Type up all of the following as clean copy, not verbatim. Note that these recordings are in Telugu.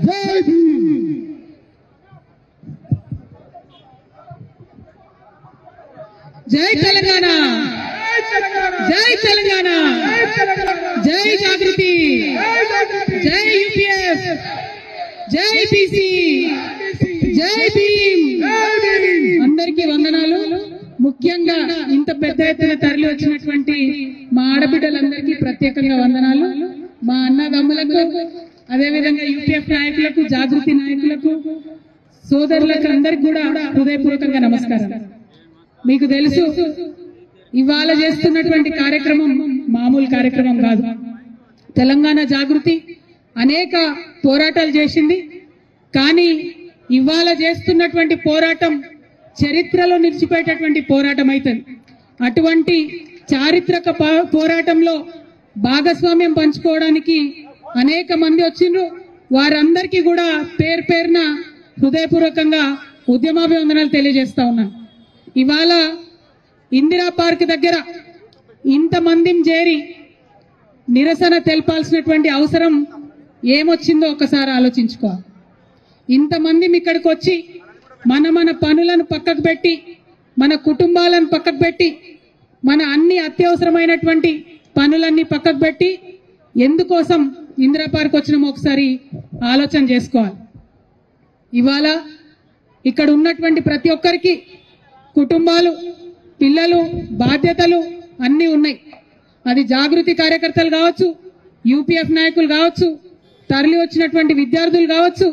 జై భీమ్. జై తెలంగాణ, జై తెలంగాణ, జై జాగృతి, జై యూపీఎఫ్, జై బీసీ, జై భీమ్. అందరికీ వందనాలు. ముఖ్యంగా ఇంత పెద్ద ఎత్తున తరలి వచ్చినటువంటి మా ఆడబిడ్డలందరికీ ప్రత్యేకంగా వందనాలు. మా అన్నదమ్ములకు, అదేవిధంగా యూపీఎఫ్ నాయకులకు, జాగృతి నాయకులకు, సోదరులకు అందరికి కూడా హృదయపూర్వకంగా నమస్కారం. మీకు తెలుసు, ఇవాళ చేస్తున్నటువంటి కార్యక్రమం మామూలు కార్యక్రమం కాదు. తెలంగాణ జాగృతి అనేక పోరాటాలు చేసింది. కానీ ఇవాళ చేస్తున్నటువంటి పోరాటం చరిత్రలో నిలిచిపోయేటటువంటి పోరాటం అవుతుంది. అటువంటి చారిత్రక పోరాటంలో భాగస్వామ్యం పంచుకోవడానికి అనేక మంది వచ్చిండ్రు. వారందరికీ కూడా పేరు పేరున హృదయపూర్వకంగా ఉద్యమాభివందనాలు తెలియజేస్తా ఉన్నాను. ఇవాళ ఇందిరా పార్క్ దగ్గర ఇంతమందిని చేరి నిరసన తెలపాల్సినటువంటి అవసరం ఏమొచ్చిందో ఒకసారి ఆలోచించుకోవాలి. ఇంతమంది ఇక్కడికి వచ్చి మన పనులను పక్కకు పెట్టి, మన కుటుంబాలను పక్కకు పెట్టి, మన అన్ని అత్యవసరమైనటువంటి పనులన్నీ పక్కకు పెట్టి ఎందుకోసం ఇందిరా పార్క్ వచ్చినామో ఒకసారి ఆలోచన చేసుకోవాలి. ఇవాళ ఇక్కడ ఉన్నటువంటి ప్రతి ఒక్కరికి కుటుంబాలు, పిల్లలు, బాధ్యతలు అన్నీ ఉన్నాయి. అది జాగృతి కార్యకర్తలు కావచ్చు, యూపీఎఫ్ నాయకులు కావచ్చు, తరలి వచ్చినటువంటి విద్యార్థులు కావచ్చు,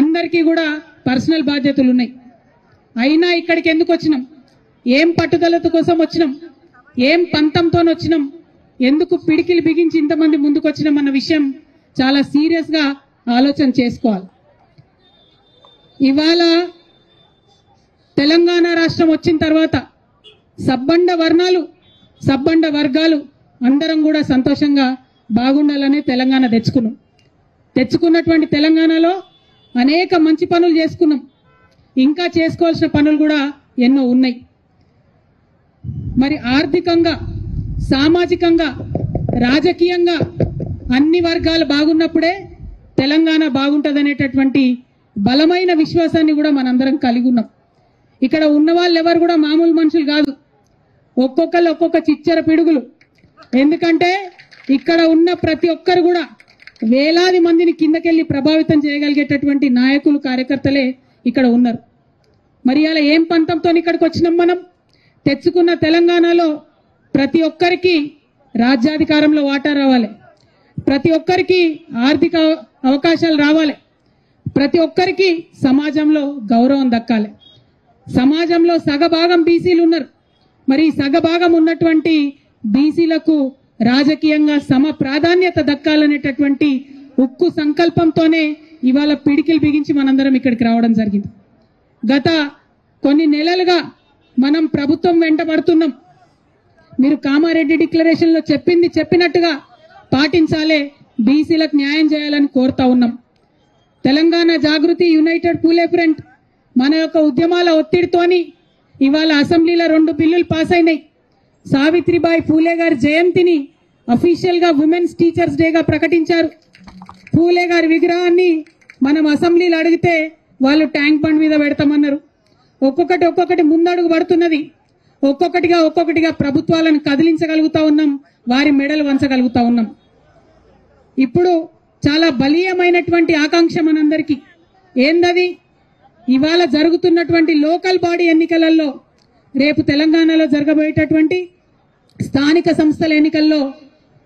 అందరికీ కూడా పర్సనల్ బాధ్యతలు ఉన్నాయి. అయినా ఇక్కడికి ఎందుకు వచ్చినాం, ఏం పట్టుదలత కోసం వచ్చినాం, ఏం పంతంతో వచ్చినాం, ఎందుకు పిడికిలు బిగించి ఇంతమంది ముందుకు వచ్చినాం అన్న విషయం చాలా సీరియస్ గా ఆలోచన చేసుకోవాలి. ఇవాళ తెలంగాణ రాష్ట్రం వచ్చిన తర్వాత సబ్బండ వర్ణాలు, సబ్బండ వర్గాలు అందరం కూడా సంతోషంగా బాగుండాలనే తెలంగాణ తెచ్చుకున్నటువంటి తెలంగాణలో అనేక మంచి పనులు చేసుకున్నాం. ఇంకా చేసుకోవాల్సిన పనులు కూడా ఎన్నో ఉన్నాయి. మరి ఆర్థికంగా, సామాజికంగా, రాజకీయంగా అన్ని వర్గాలు బాగున్నప్పుడే తెలంగాణ బాగుంటదనేటటువంటి బలమైన విశ్వాసాన్ని కూడా మనందరం కలిగి ఉన్నాం. ఇక్కడ ఉన్న వాళ్ళు ఎవరు కూడా మామూలు మనుషులు కాదు. ఒక్కొక్కరు ఒక్కొక్క చిచ్చర పిడుగులు. ఎందుకంటే ఇక్కడ ఉన్న ప్రతి ఒక్కరు కూడా వేలాది మందిని కిందకెళ్లి ప్రభావితం చేయగలిగేటటువంటి నాయకులు, కార్యకర్తలే ఇక్కడ ఉన్నారు. మరి అలా ఏం పంతంతో ఇక్కడికి వచ్చినాం మనం? తెచ్చుకున్న తెలంగాణలో ప్రతి ఒక్కరికి రాజ్యాధికారంలో వాటా రావాలి, ప్రతి ఒక్కరికి ఆర్థిక అవకాశాలు రావాలి, ప్రతి ఒక్కరికి సమాజంలో గౌరవం దక్కాలి. సమాజంలో సగభాగం బీసీలు ఉన్నారు. మరి సగభాగం ఉన్నటువంటి బీసీలకు రాజకీయంగా సమ ప్రాధాన్యత దక్కాలనేటటువంటి ఉక్కు సంకల్పంతోనే ఇవాళ పిడికిలు బిగించి మనందరం ఇక్కడికి రావడం జరిగింది. గత కొన్ని నెలలుగా మనం ప్రభుత్వం వెంట పడుతున్నాం. మీరు కామారెడ్డి డిక్లరేషన్ లో చెప్పినట్టుగా పాటించాలే, బీసీలకు న్యాయం చేయాలని కోరుతా ఉన్నాం. తెలంగాణ జాగృతి, యునైటెడ్ పూలే ఫ్రంట్ మన యొక్క ఉద్యమాల ఒత్తిడితోని ఇవాళ అసెంబ్లీలో 2 బిల్లులు పాస్ అయినాయి. సావిత్రిబాయి పూలే గారి జయంతిని అఫీషియల్ గా ఉమెన్స్ టీచర్స్ డేగా ప్రకటించారు. పూలే గారి విగ్రహాన్ని మనం అసెంబ్లీలో అడిగితే వాళ్ళు ట్యాంక్ బండ్ మీద పెడతామన్నారు. ఒక్కొక్కటి ముందడుగు పడుతున్నది. ఒక్కొక్కటిగా ప్రభుత్వాలను కదిలించగలుగుతా ఉన్నాం, వారి మెడలు వంచగలుగుతా ఉన్నాం. ఇప్పుడు చాలా బలీయమైనటువంటి ఆకాంక్ష మనందరికీ ఏందది? ఇవాళ జరుగుతున్నటువంటి లోకల్ బాడీ ఎన్నికలలో, రేపు తెలంగాణలో జరగబోయేటటువంటి స్థానిక సంస్థల ఎన్నికల్లో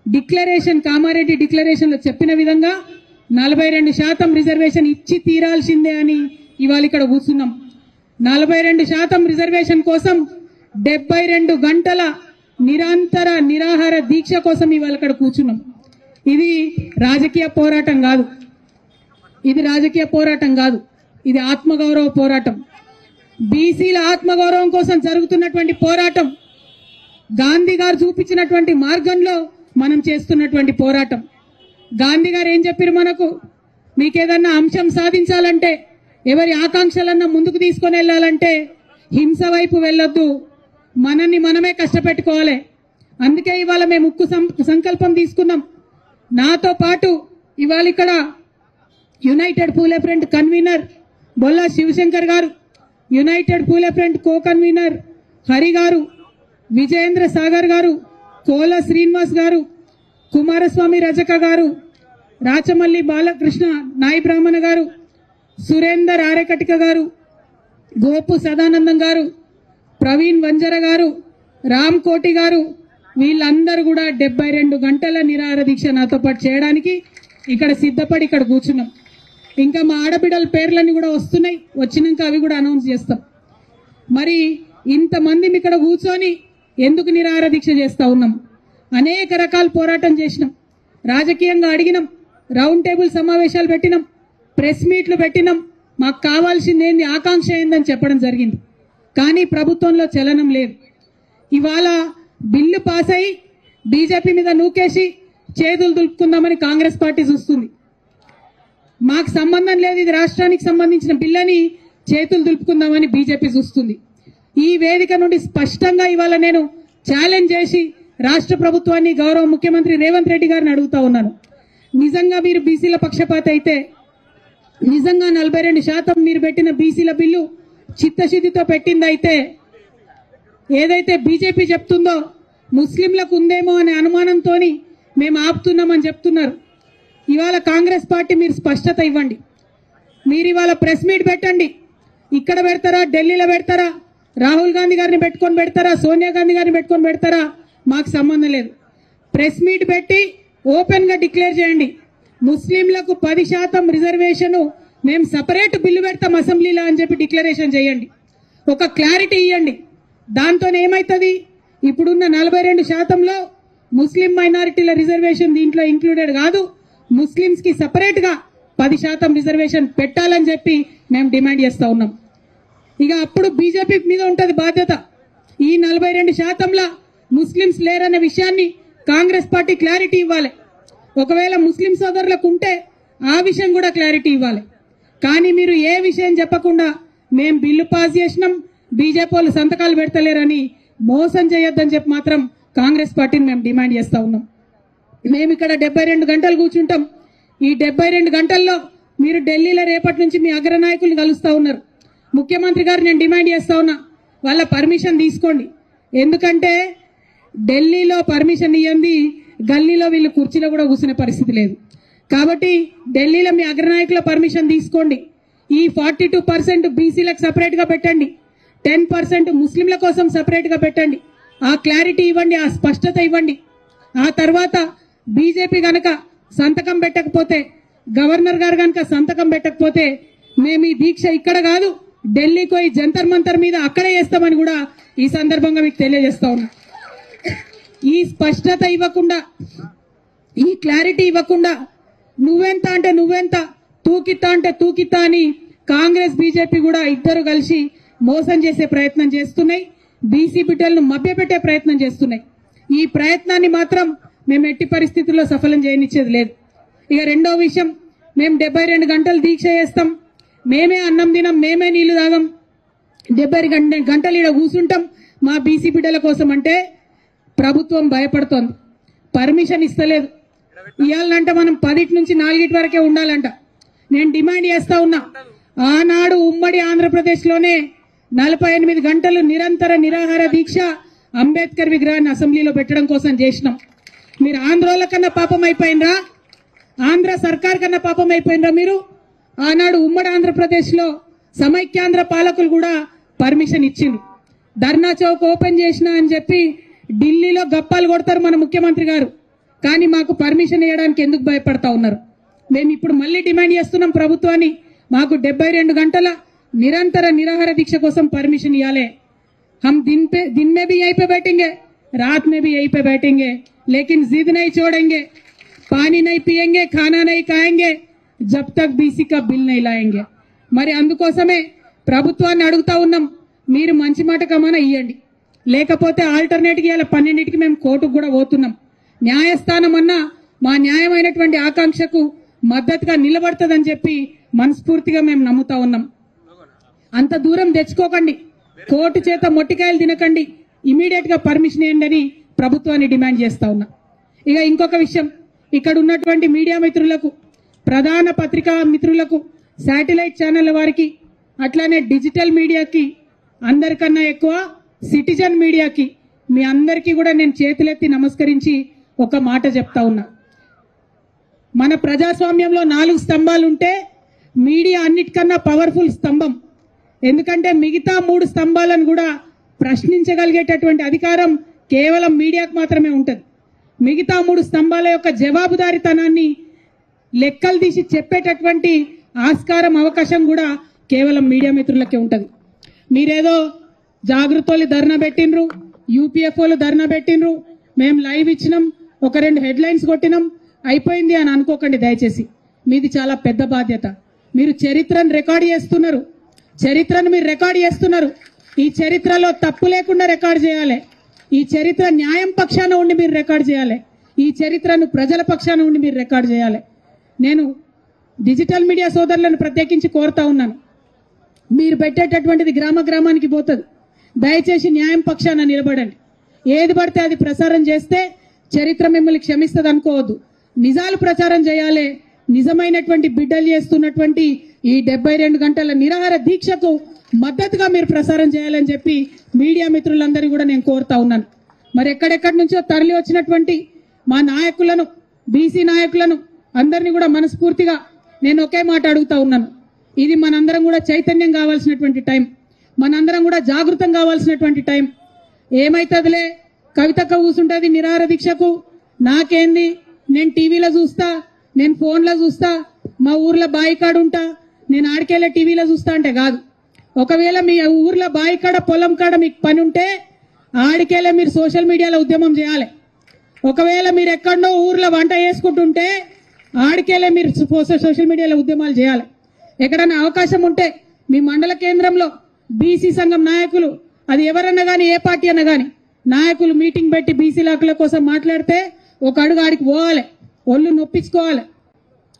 డిక్లరేషన్, కామారెడ్డి డిక్లరేషన్ లో చెప్పిన విధంగా 42% రిజర్వేషన్ ఇచ్చి తీరాల్సిందే అని ఇవాళ ఇక్కడ కూర్చున్నాం. 42% రిజర్వేషన్ కోసం 72 గంటల నిరంతర నిరాహార దీక్ష కోసం ఇవాళ ఇక్కడ కూర్చున్నాం. ఇది రాజకీయ పోరాటం కాదు, ఇది ఆత్మగౌరవ పోరాటం. బీసీల ఆత్మగౌరవం కోసం జరుగుతున్నటువంటి పోరాటం. గాంధీ గారు చూపించినటువంటి మార్గంలో మనం చేస్తున్నటువంటి పోరాటం. గాంధీ గారు ఏం చెప్పారు మనకు? మీకేదన్నా అంశం సాధించాలంటే, ఎవరి ఆకాంక్షలన్నా ముందుకు తీసుకొని వెళ్ళాలంటే హింస వైపు వెళ్ళొద్దు, మనల్ని మనమే కష్టపెట్టుకోవాలి. అందుకే ఇవాళ మేము ఉక్కు సంకల్పం తీసుకున్నాం. నాతో పాటు ఇవాళ ఇక్కడ యునైటెడ్ పూలే ఫ్రంట్ కన్వీనర్ బొల్లా శివశంకర్ గారు, యునైటెడ్ పూలే ఫ్రంట్ కో కన్వీనర్ హరి గారు, విజయేంద్ర సాగర్ గారు, కోల శ్రీనివాస్ గారు, కుమారస్వామి రజక గారు, రాచమల్లి బాలకృష్ణ నాయి బ్రాహ్మణ గారు, సురేందర్ ఆరేకటిక గారు, గోపు సదానందం గారు, ప్రవీణ్ వంజర గారు, రామ్ కోటి గారు, వీళ్ళందరూ కూడా 72 గంటల నిరాహార దీక్ష నాతో పాటు చేయడానికి ఇక్కడ సిద్ధపడి ఇక్కడ కూర్చున్నాం. ఇంకా మా ఆడబిడ్డల పేర్లన్నీ కూడా వస్తున్నాయి, వచ్చినాక అవి కూడా అనౌన్స్ చేస్తాం. మరి ఇంతమంది ఇక్కడ కూర్చొని ఎందుకు నిరాహార దీక్ష చేస్తా ఉన్నాం? అనేక రకాల పోరాటం చేసినాం, రాజకీయంగా అడిగినాం, రౌండ్ టేబుల్ సమావేశాలు పెట్టినాం, ప్రెస్ మీట్లు పెట్టినాం, మాకు కావాల్సింది ఏంది, ఆకాంక్ష ఏందని చెప్పడం జరిగింది. కానీ ప్రభుత్వంలో చలనం లేదు. ఇవాళ బిల్లు పాస్ అయి బీజేపీ మీద నూకేసి చేతులు దులుపుకుందామని కాంగ్రెస్ పార్టీ చూస్తుంది. మాకు సంబంధం లేదు, ఇది రాష్ట్రానికి సంబంధించిన బిల్లని చేతులు దులుపుకుందామని బీజేపీ చూస్తుంది. ఈ వేదిక నుండి స్పష్టంగా ఇవాళ నేను ఛాలెంజ్ చేసి రాష్ట్ర ప్రభుత్వాన్ని, గౌరవ ముఖ్యమంత్రి రేవంత్ రెడ్డి గారిని అడుగుతా ఉన్నాను. నిజంగా మీరు బీసీల పక్షపాత అయితే, నిజంగా 42% మీరు పెట్టిన బీసీల బిల్లు చిత్తశుద్ధితో పెట్టిందైతే, ఏదైతే బీజేపీ చెప్తుందో ముస్లింలకు ఉందేమో అనే అనుమానంతో మేము ఆపుతున్నామని చెప్తున్నారు. ఇవాళ కాంగ్రెస్ పార్టీ మీరు స్పష్టత ఇవ్వండి. మీరు ఇవాళ ప్రెస్ మీట్ పెట్టండి. ఇక్కడ పెడతారా, ఢిల్లీలో పెడతారా, రాహుల్ గాంధీ గారిని పెట్టుకొని పెడతారా, సోనియా గాంధీ గారిని పెట్టుకొని పెడతారా, మాకు సంబంధం లేదు. ప్రెస్ మీట్ పెట్టి ఓపెన్ గా డిక్లేర్ చేయండి. ముస్లింలకు 10% రిజర్వేషన్ మేము సపరేట్ బిల్లు పెడతాం అసెంబ్లీలో అని చెప్పి డిక్లరేషన్ చేయండి. ఒక క్లారిటీ ఇవ్వండి. దాంతో ఏమైతుంది, ఇప్పుడున్న 42%లో ముస్లిం మైనారిటీల రిజర్వేషన్ దీంట్లో ఇంక్లూడెడ్ కాదు, ముస్లింస్ కి సపరేట్ గా 10% రిజర్వేషన్ పెట్టాలని చెప్పి మేము డిమాండ్ చేస్తా ఉన్నాం. ఇక అప్పుడు బీజేపీ మీద ఉంటది బాధ్యత. ఈ 42%లా ముస్లింస్ లేరనే విషయాన్ని కాంగ్రెస్ పార్టీ క్లారిటీ ఇవ్వాలి. ఒకవేళ ముస్లిం సోదరులకు ఉంటే ఆ విషయం కూడా క్లారిటీ ఇవ్వాలి. కానీ మీరు ఏ విషయం చెప్పకుండా మేము బిల్లు పాస్ చేసినాం, బీజేపీ వాళ్ళు సంతకాలు పెడతలేరని మోసం చేయొద్దని చెప్పి మాత్రం కాంగ్రెస్ పార్టీని మేము డిమాండ్ చేస్తా ఉన్నాం. మేము ఇక్కడ 72 గంటలు కూర్చుంటాం. ఈ 72 గంటల్లో మీరు ఢిల్లీలో రేపటి నుంచి మీ అగ్రనాయకుల్ని కలుస్తా ఉన్నారు. ముఖ్యమంత్రి గారు నేను డిమాండ్ చేస్తా ఉన్నా, వాళ్ళ పర్మిషన్ తీసుకోండి. ఎందుకంటే ఢిల్లీలో పర్మిషన్ ఇవ్వండి, గల్లీలో వీళ్ళు కుర్చీలో కూడా కూర్చునే పరిస్థితి లేదు. కాబట్టి ఢిల్లీలో మీ అగ్రనాయకుల పర్మిషన్ తీసుకోండి. ఈ 42% బీసీలకు సపరేట్ గా పెట్టండి, 10% ముస్లింల కోసం సపరేట్ గా పెట్టండి. ఆ క్లారిటీ ఇవ్వండి, ఆ స్పష్టత ఇవ్వండి. ఆ తర్వాత బీజేపీ గనక సంతకం పెట్టకపోతే, గవర్నర్ గారు గనక సంతకం పెట్టకపోతే మేము ఈ దీక్ష ఇక్కడ కాదు ఢిల్లీకి పోయి జంతర్ మంతర్ మీద అక్కడే చేస్తామని కూడా ఈ సందర్భంగా మీకు తెలియజేస్తా ఉన్నా. ఈ స్పష్టత ఇవ్వకుండా, ఈ క్లారిటీ ఇవ్వకుండా నువ్వెంత అంటే నువ్వెంత, తూకిత్తా అంటే తూకిత్తా అని కాంగ్రెస్ బీజేపీ కూడా ఇద్దరు కలిసి మోసం చేసే ప్రయత్నం చేస్తున్నాయి. బీసీ బిడ్డలను మభ్యపెట్టే ప్రయత్నం చేస్తున్నాయి. ఈ ప్రయత్నాన్ని మాత్రం మేము ఎట్టి పరిస్థితుల్లో సఫలం చేయనిచ్చేది లేదు. ఇక రెండో విషయం, మేము 72 గంటలు దీక్ష చేస్తాం, మేమే అన్నం తినం, మేమే నీళ్లు తాగం, 72 గంటలు ఇక్కడ కూర్చుంటాం మా బీసీ బిడ్డల కోసం అంటే ప్రభుత్వం భయపడుతోంది, పర్మిషన్ ఇస్తలేదు. ఇవాళంటే మనం 10 నుంచి 4 వరకే ఉండాలంట. నేను డిమాండ్ చేస్తా ఉన్నా, ఆనాడు ఉమ్మడి ఆంధ్రప్రదేశ్ లోనే 48 గంటలు నిరంతర నిరాహార దీక్ష అంబేద్కర్ విగ్రహాన్ని అసెంబ్లీలో పెట్టడం కోసం చేసినాం. మీరు ఆంధ్రోల కన్నా పాపం అయిపోయినరా, ఆంధ్ర సర్కార్ కన్నా పాపం అయిపోయినరా మీరు? ఆనాడు ఉమ్మడి ఆంధ్రప్రదేశ్ లో సమైక్యాంధ్ర పాలకులు కూడా పర్మిషన్ ఇచ్చిండ్రు. ధర్నా చౌక్ ఓపెన్ చేసినా అని చెప్పి ఢిల్లీలో గప్పాలు కొడతారు మన ముఖ్యమంత్రి గారు. కానీ మాకు పర్మిషన్ ఇవ్వడానికి ఎందుకు భయపడతా ఉన్నారు? మేము ఇప్పుడు మళ్ళీ డిమాండ్ చేస్తున్నాం ప్రభుత్వాన్ని, మాకు 72 గంటల నిరంతర నిరాహార దీక్ష కోసం పర్మిషన్ ఇవ్వాలి. हम दिन में भी यहीं पे बैठेंगे, रात में भी यहीं पे बैठेंगे, लेकिन जिद नहीं छोड़ेंगे, पानी नहीं पिएंगे, खाना नहीं खाएंगे जब तक बीसी का बिल नहीं लाएंगे. మరి అందుకోసమే ప్రభుత్వాన్ని అడుగుతా ఉన్నాం, మీరు మంచి మాట కమనా ఇవ్వండి, లేకపోతే ఆల్టర్నేట్ గా 12కి మేము కోర్టుకు కూడా పోతున్నాం. న్యాయస్థానం అన్నా మా న్యాయమైనటువంటి ఆకాంక్షకు మద్దతుగా నిలబడుతుందని చెప్పి మనస్ఫూర్తిగా మేము నమ్ముతా ఉన్నాం. అంత దూరం తెచ్చుకోకండి, కోర్టు చేత మొట్టికాయలు తినకండి, ఇమీడియట్ గా పర్మిషన్ ఇవ్వండి అని ప్రభుత్వాన్ని డిమాండ్ చేస్తా ఉన్నా. ఇక ఇంకొక విషయం, ఇక్కడ ఉన్నటువంటి మీడియా మిత్రులకు ప్రధాన పత్రికా మిత్రులకు, శాటిలైట్ ఛానళ్ల వారికి, అట్లానే డిజిటల్ మీడియాకి, అందరికన్నా ఎక్కువ సిటిజన్ మీడియాకి, మీ అందరికీ కూడా నేను చేతులెత్తి నమస్కరించి ఒక మాట చెప్తా ఉన్నా. మన ప్రజాస్వామ్యంలో 4 స్తంభాలు ఉంటే మీడియా అన్నిటికన్నా పవర్ఫుల్ స్తంభం. ఎందుకంటే మిగతా 3 స్తంభాలను కూడా ప్రశ్నించగలిగేటటువంటి అధికారం కేవలం మీడియాకు మాత్రమే ఉంటుంది. మిగతా 3 స్తంభాల యొక్క జవాబుదారీతనాన్ని లెక్కలు తీసి చెప్పేటటువంటి ఆస్కారం, అవకాశం కూడా కేవలం మీడియా మిత్రులకే ఉంటుంది. మీరేదో జాగృతోళ్ళు ధర్నా పెట్టినరు, యూపీఎఫ్ఓలు ధర్నా పెట్టినరు, మేము లైవ్ ఇచ్చినాం, ఒక 2 హెడ్లైన్స్ కొట్టినాం, అయిపోయింది అని అనుకోకండి దయచేసి. మీది చాలా పెద్ద బాధ్యత. మీరు చరిత్రను రికార్డు చేస్తున్నారు. చరిత్రను మీరు రికార్డు చేస్తున్నారు. ఈ చరిత్రలో తప్పు లేకుండా రికార్డు చేయాలి. ఈ చరిత్ర న్యాయం పక్షాన ఉండి మీరు రికార్డు చేయాలి. ఈ చరిత్రను ప్రజల పక్షాన ఉండి మీరు రికార్డు చేయాలి. నేను డిజిటల్ మీడియా సోదరులను ప్రత్యేకించి కోరుతా ఉన్నాను. మీరు పెట్టేటటువంటిది గ్రామ గ్రామానికి పోతుంది. దయచేసి న్యాయం పక్షాన నిలబడండి. ఏది పడితే అది ప్రసారం చేస్తే చరిత్ర మిమ్మల్ని క్షమిస్తుంది అనుకోవద్దు. నిజాలు ప్రచారం చేయాలి. నిజమైనటువంటి బిడ్డలు చేస్తున్నటువంటి ఈ 72 గంటల నిరాహార దీక్షకు మద్దతుగా మీరు ప్రసారం చేయాలని చెప్పి మీడియా మిత్రులందరినీ కూడా నేను కోరుతా ఉన్నాను. మరి ఎక్కడెక్కడి నుంచో తరలి వచ్చినటువంటి మా నాయకులను, బీసీ నాయకులను అందరినీ కూడా మనస్ఫూర్తిగా నేను ఒకే మాట అడుగుతా ఉన్నాను. ఇది మనందరం కూడా చైతన్యం కావాల్సినటువంటి టైం, మనందరం కూడా జాగృతం కావాల్సినటువంటి టైం. ఏమైతుందిలే, కవితక్క కూసుంటుంది నిరాహార దీక్షకు, నాకేంది, నేను టీవీలో చూస్తా, నేను ఫోన్లో చూస్తా, మా ఊర్లో బాయి కాడ ఉంటా, నేను ఆడికెళ్ళే టీవీలో చూస్తా అంటే కాదు. ఒకవేళ మీ ఊర్లో బాయి కాడ, పొలం కాడ మీకు పని ఉంటే ఆడికెళ్ళే మీరు సోషల్ మీడియాలో ఉద్యమం చేయాలి. ఒకవేళ మీరు ఎక్కడో ఊర్లో వంట చేసుకుంటుంటే ఆడికెళ్ళే మీరు సోషల్ మీడియాలో ఉద్యమాలు చేయాలి. ఎక్కడన్నా అవకాశం ఉంటే మీ మండల కేంద్రంలో బీసీ సంఘం నాయకులు, అది ఎవరన్నా కానీ, ఏ పార్టీ అన్నా కానీ, నాయకులు మీటింగ్ పెట్టి బీసీల హక్కుల కోసం మాట్లాడితే ఒక అడుగు ఆడికి పోవాలి, ఒళ్ళు నొప్పించుకోవాలి.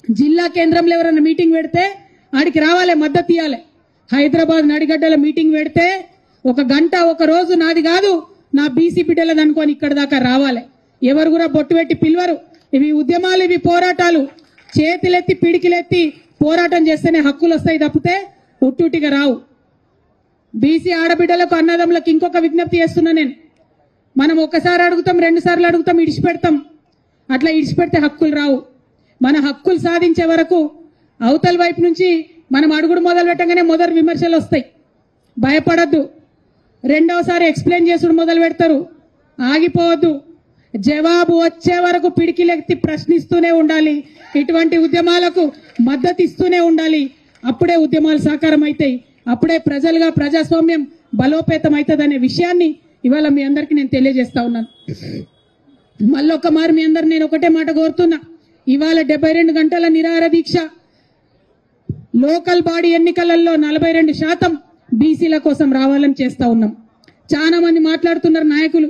జిల్లా కేంద్రంలో ఎవరన్నా మీటింగ్ పెడితే ఆడికి రావాలి, మద్దతు ఇవ్వాలి. హైదరాబాద్ నడిగడ్డల మీటింగ్ పెడితే 1 గంట, 1 రోజు నాది కాదు, నా బీసీ బిడ్డలది అనుకోని ఇక్కడ దాకా రావాలి. ఎవరు కూడా బొట్టు పెట్టి పిలవరు. ఇవి ఉద్యమాలు, ఇవి పోరాటాలు. చేతులెత్తి పిడికిలెత్తి పోరాటం చేస్తేనే హక్కులు వస్తాయి తప్పితే ఉట్టుటిగా రావు. బీసీ ఆడబిడ్డలకు, అన్నదమ్ములకు ఇంకొక విజ్ఞప్తి చేస్తున్నా నేను. మనం ఒకసారి అడుగుతాం, 2 సార్లు అడుగుతాం, ఇడిచిపెడతాం. అట్లా ఇడిచిపెడితే హక్కులు రావు. మన హక్కులు సాధించే వరకు అవతల వైపు నుంచి మనం అడుగుడు మొదలు పెట్టగానే మొదటి విమర్శలు వస్తాయి. భయపడద్దు. 2వసారి ఎక్స్ప్లెయిన్ చేసుడు మొదలు పెడతారు. ఆగిపోవద్దు. జవాబు వచ్చే వరకు పిడికిలెత్తి ప్రశ్నిస్తూనే ఉండాలి. ఇటువంటి ఉద్యమాలకు మద్దతు ఇస్తూనే ఉండాలి. అప్పుడే ఉద్యమాలు సాకారం అవుతాయి. అప్పుడే ప్రజలుగా ప్రజాస్వామ్యం బలోపేతం అవుతుందనే విషయాన్ని ఇవాళ మీ అందరికీ నేను తెలియజేస్తా ఉన్నాను. మళ్ళొక మారు మీ అందరు నేను ఒకటే మాట కోరుతున్నా. ఇవాళ 72 గంటల నిరాహార దీక్ష, లోకల్ బాడీ ఎన్నికలలో 42% బీసీల కోసం రావాలని చేస్తా ఉన్నాం. చాలా మంది మాట్లాడుతున్నారు నాయకులు,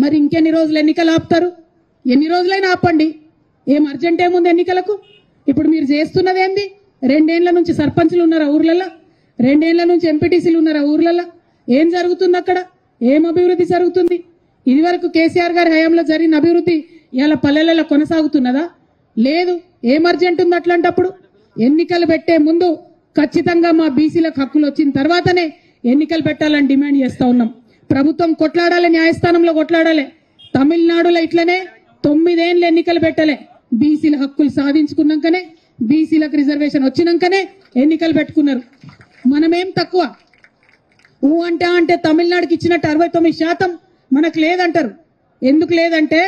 మరి ఇంకెన్ని రోజులు ఎన్నికలు ఆపుతారు? ఎన్ని రోజులైనా ఆపండి, ఏం అర్జెంట్ ఏముంది ఎన్నికలకు? ఇప్పుడు మీరు చేస్తున్నది ఏంది? 2 ఏళ్ల నుంచి సర్పంచ్లు ఉన్నారా ఊర్లలో? 2 ఏళ్ల నుంచి ఎంపీటీసీలు ఉన్నారా ఊర్లలో? ఏం జరుగుతుంది అక్కడ? ఏం అభివృద్ధి జరుగుతుంది? ఇదివరకు కేసీఆర్ గారి హయాంలో జరిగిన అభివృద్ధి ఇవాళ పల్లెలలో కొనసాగుతున్నదా? లేదు. ఏం అర్జెంట్ ఉంది అట్లాంటప్పుడు? ఎన్నికలు పెట్టే ముందు ఖచ్చితంగా మా బీసీలకు హక్కులు వచ్చిన తర్వాతనే ఎన్నికలు పెట్టాలని డిమాండ్ చేస్తా ఉన్నాం. ప్రభుత్వం కొట్లాడాలి, న్యాయస్థానంలో కొట్లాడాలి. తమిళనాడులో ఇట్లనే 9 ఏళ్ళు ఎన్నికలు పెట్టలే. బీసీల హక్కులు సాధించుకున్నాకనే, బీసీలకు రిజర్వేషన్ వచ్చినాకనే ఎన్నికలు పెట్టుకున్నారు. మనమేం తక్కువ? అంటే తమిళనాడుకి ఇచ్చినట్టు 69% మనకు లేదంటారు. ఎందుకు లేదంటే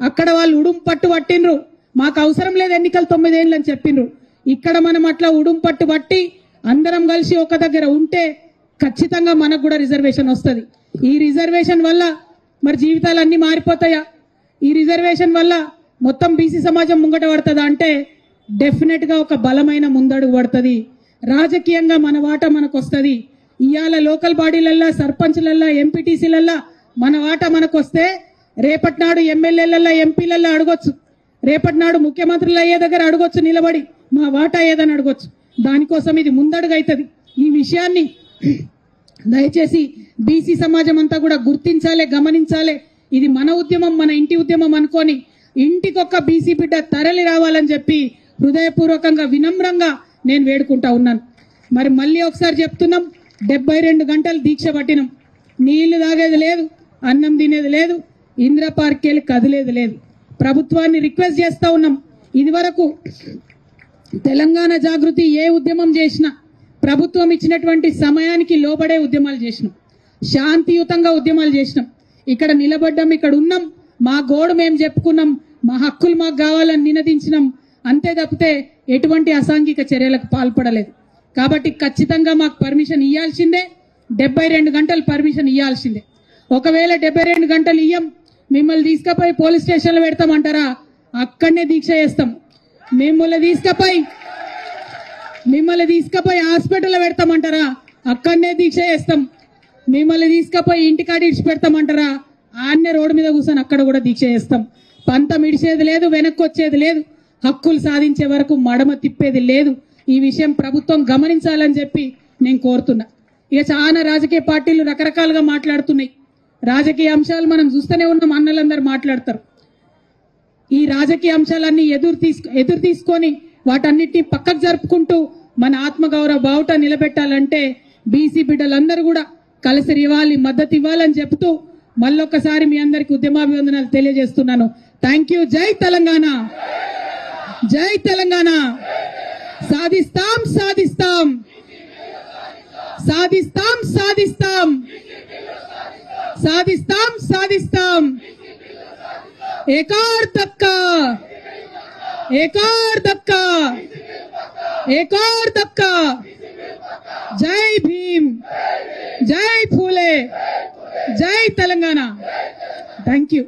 అక్కడ వాళ్ళు ఉడుం పట్టు పట్టిండ్రు, మాకు అవసరం లేదు ఎన్నికలు 9 ఏళ్ళు అని చెప్పిండ్రు. ఇక్కడ మనం అట్లా ఉడుం పట్టు పట్టి అందరం కలిసి ఒక దగ్గర ఉంటే ఖచ్చితంగా మనకు కూడా రిజర్వేషన్ వస్తుంది. ఈ రిజర్వేషన్ వల్ల మరి జీవితాలన్నీ మారిపోతాయా? ఈ రిజర్వేషన్ వల్ల మొత్తం బీసీ సమాజం ముంగట పడుతుందా అంటే డెఫినెట్ గా ఒక బలమైన ముందడుగు పడుతుంది. రాజకీయంగా మన వాటా మనకు వస్తుంది. ఇవాళ లోకల్ బాడీలల్లా, సర్పంచ్లల్లా, ఎంపీటీసీలల్లా మన వాటా మనకు వస్తే రేపటి నాడు ఎమ్మెల్యేలల్లా, ఎంపీలల్లా అడగొచ్చు. రేపటి నాడు ముఖ్యమంత్రులు అయ్యే దగ్గర అడగొచ్చు, నిలబడి మా వాటా ఏదని అడగొచ్చు. దానికోసం ఇది ముందడుగు అవుతుంది. ఈ విషయాన్ని దయచేసి బీసీ సమాజం అంతా కూడా గుర్తించాలి, గమనించాలి. ఇది మన ఉద్యమం, మన ఇంటి ఉద్యమం అనుకొని ఇంటికొక్క బీసీ బిడ్డ తరలి రావాలని చెప్పి హృదయపూర్వకంగా వినమ్రంగా నేను వేడుకుంటా ఉన్నాను. మరి మళ్ళీ ఒకసారి చెప్తున్నాం, 72 గంటలు దీక్ష పట్టినాం. నీళ్లు తాగేది లేదు, అన్నం తినేది లేదు, ఇందిరా పార్క్ వెళ్ళి కదిలేది లేదు. ప్రభుత్వాన్ని రిక్వెస్ట్ చేస్తా ఉన్నాం, ఇదివరకు తెలంగాణ జాగృతి ఏ ఉద్యమం చేసినా ప్రభుత్వం ఇచ్చినటువంటి సమయానికి లోబడే ఉద్యమాలు చేసినాం, శాంతియుతంగా ఉద్యమాలు చేసినాం. ఇక్కడ నిలబడ్డాం, ఇక్కడ ఉన్నాం, మా గోడు మేము చెప్పుకున్నాం, మా హక్కులు మాకు కావాలని నినదించినాం. అంతే తప్పితే ఎటువంటి అసాంఘిక చర్యలకు పాల్పడలేదు. కాబట్టి ఖచ్చితంగా మాకు పర్మిషన్ ఇవ్వాల్సిందే, 72 గంటలు పర్మిషన్ ఇవ్వాల్సిందే. ఒకవేళ 72 గంటలు ఇయ్యం, మిమ్మల్ని తీసుకుపోయి పోలీస్ స్టేషన్లో పెడతామంటారా? అక్కడనే దీక్ష చేస్తాం. మిమ్మల్ని తీసుకుపోయి హాస్పిటల్లో పెడతామంటారా? అక్కడనే దీక్ష చేస్తాం. మిమ్మల్ని తీసుకుపోయి ఇంటికాడ ఇడిచి పెడతామంటారా? ఆన్నే రోడ్డు మీద కూర్చొని అక్కడ కూడా దీక్ష చేస్తాం. పంతం ఇడిచేది లేదు, వెనక్కి వచ్చేది లేదు, హక్కులు సాధించే వరకు మడమ తిప్పేది లేదు. ఈ విషయం ప్రభుత్వం గమనించాలని చెప్పి నేను కోరుతున్నా. ఇక చాలా రాజకీయ పార్టీలు రకరకాలుగా మాట్లాడుతున్నాయి. రాజకీయ అంశాలు మనం చూస్తూనే ఉన్నాం, అన్నలందరూ మాట్లాడతారు. ఈ రాజకీయ అంశాలన్నీ ఎదురు తీసుకొని వాటన్నిటిని పక్కకు జరుపుకుంటూ మన ఆత్మగౌరవ బావుట నిలబెట్టాలంటే బీసీ బిడ్డలందరూ కూడా కలిసి ఇవ్వాలి, మద్దతు ఇవ్వాలని చెబుతూ మళ్ళొక్కసారి మీ అందరికి ఉద్యమాభివందనాలు తెలియజేస్తున్నాను. Thank you. జై తెలంగాణ, జై తెలంగాణ. సాధిస్తాం సాధిస్తాం సాధిస్తాం సాధిస్తాం సాధిస్తాం సాధిస్తాం. एक और धक्का, एक और धक्का, एक और धक्का. जय भीम, जय फूले, जय तेलंगाना. Thank you.